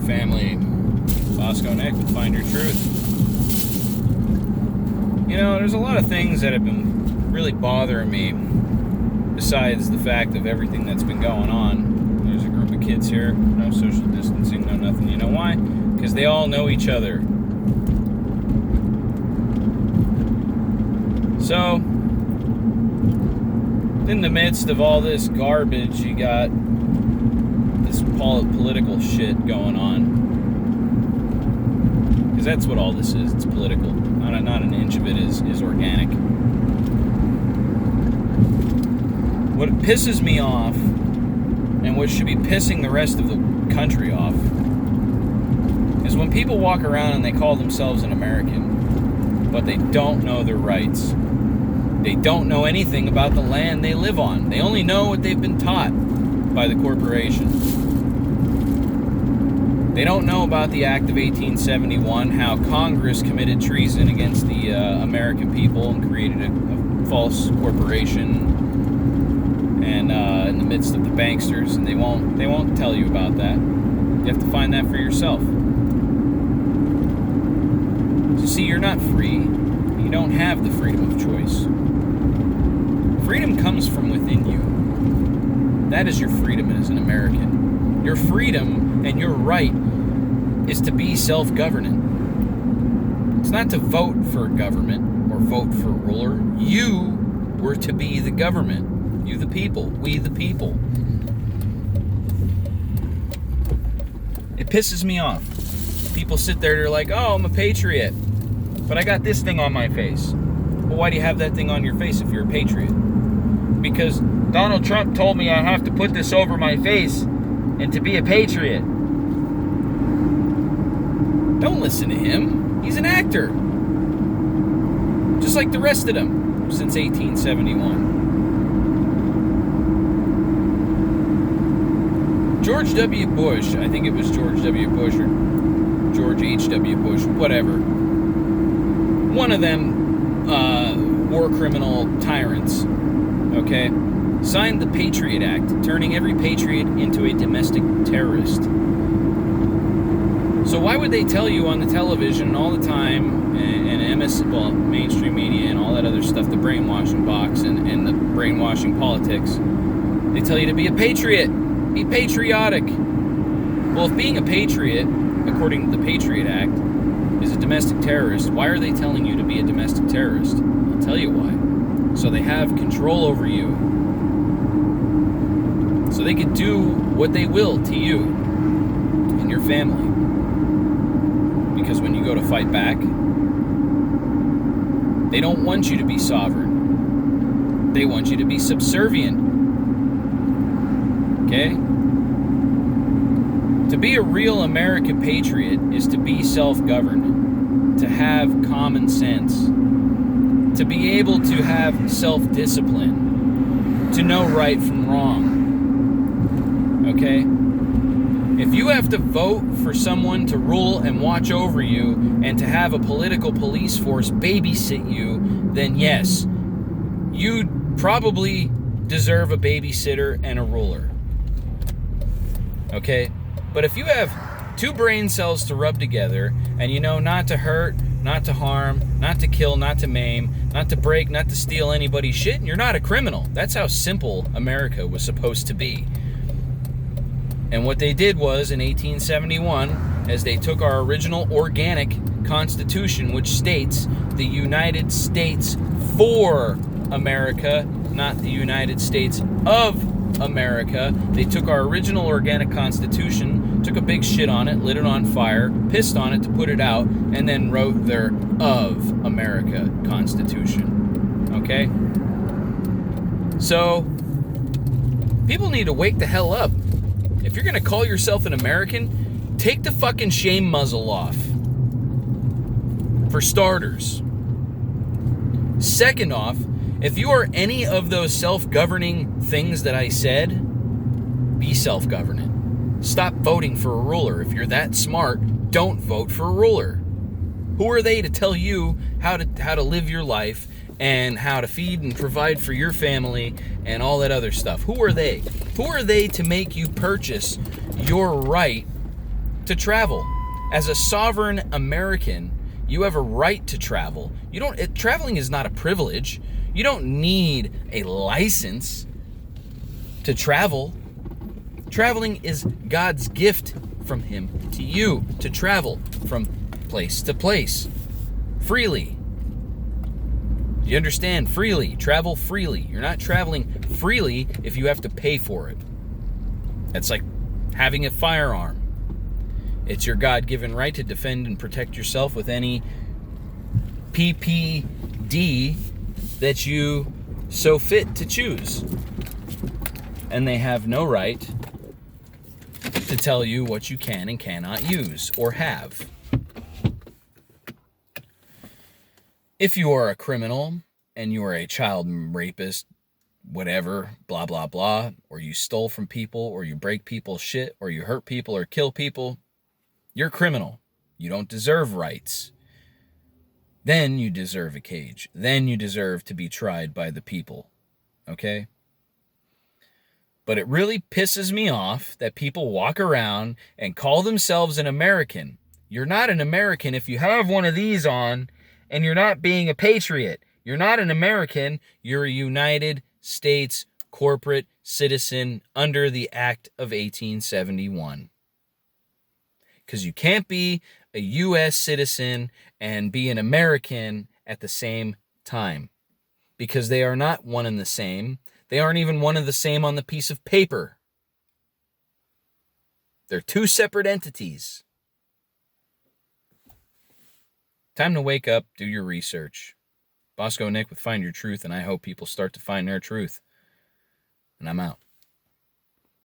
family. Bosco Nick with Find Your Truth. You know, there's a lot of things that have been really bothering me besides the fact of everything that's been going on. There's a group of kids here, no social distancing, no nothing. You know why? Because they all know each other. So, in the midst of all this garbage, you got this political shit going on. Because that's what all this is. It's political. Not an inch of it is organic. What pisses me off, and what should be pissing the rest of the country off, is when people walk around and they call themselves an American, but they don't know their rights. They don't know anything about the land they live on. They only know what they've been taught by the corporations. They don't know about the Act of 1871, how Congress committed treason against the American people and created a false corporation and in the midst of the banksters, and they won't tell you about that. You have to find that for yourself. So see, you're not free. You don't have the freedom of choice. Freedom comes from within you. That is your freedom as an American. Your freedom and your right is to be self-governant. It's not to vote for a government or vote for a ruler. You were to be the government. You the people. We the people. It pisses me off. People sit there, they're like, oh, I'm a patriot, but I got this thing on my face. Well, why do you have that thing on your face if you're a patriot? Because Donald Trump told me I have to put this over my face and to be a patriot. Don't listen to him. He's an actor. Just like the rest of them since 1871. George W. Bush, I think it was George W. Bush or George H.W. Bush, whatever. One of them war criminal tyrants, okay, signed the Patriot Act, turning every patriot into a domestic terrorist. So why would they tell you on the television all the time, and mainstream media and all that other stuff, the brainwashing box and the brainwashing politics, they tell you to be a patriot, be patriotic. Well, if being a patriot, according to the Patriot Act, is a domestic terrorist, why are they telling you to be a domestic terrorist? I'll tell you why. So they have control over you. So they can do what they will to you and your family. Because when you go to fight back, they don't want you to be sovereign. They want you to be subservient. Okay? To be a real American patriot is to be self-governed, to have common sense, to be able to have self-discipline, to know right from wrong. Okay? If you have to vote for someone to rule and watch over you and to have a political police force babysit you, then yes, you probably deserve a babysitter and a ruler. Okay? But if you have two brain cells to rub together and you know not to hurt, not to harm, not to kill, not to maim, not to break, not to steal anybody's shit, and you're not a criminal. That's how simple America was supposed to be. And what they did was, in 1871, as they took our original organic Constitution, which states the United States for America, not the United States of America, they took our original organic Constitution, took a big shit on it, lit it on fire, pissed on it to put it out, and then wrote their Of America Constitution. Okay? So, people need to wake the hell up. If you're going to call yourself an American, take the fucking shame muzzle off. For starters. Second off, if you are any of those self-governing things that I said, be self-governant. Stop voting for a ruler. If you're that smart, don't vote for a ruler. Who are they to tell you how to live your life and how to feed and provide for your family and all that other stuff? Who are they? Who are they to make you purchase your right to travel. As a sovereign American, you have a right to travel. Traveling is not a privilege. You don't need a license to travel. Traveling is God's gift from him to you to travel from place to place freely. Do you understand? Freely. Travel freely. You're not traveling freely if you have to pay for it. That's like having a firearm. It's your God-given right to defend and protect yourself with any PPD that you so fit to choose. And they have no right to tell you what you can and cannot use or have. If you are a criminal and you are a child rapist, whatever, blah, blah, blah, or you stole from people, or you break people's shit, or you hurt people or kill people, you're a criminal. You don't deserve rights. Then you deserve a cage. Then you deserve to be tried by the people. Okay? But it really pisses me off that people walk around and call themselves an American. You're not an American if you have one of these on and you're not being a patriot. You're not an American. You're a United States corporate citizen under the Act of 1871. Because you can't be a U.S. citizen and be an American at the same time. Because they are not one and the same. They aren't even one and the same on the piece of paper. They're two separate entities. Time to wake up, do your research. Bosco Nick with Find Your Truth, and I hope people start to find their truth. And I'm out.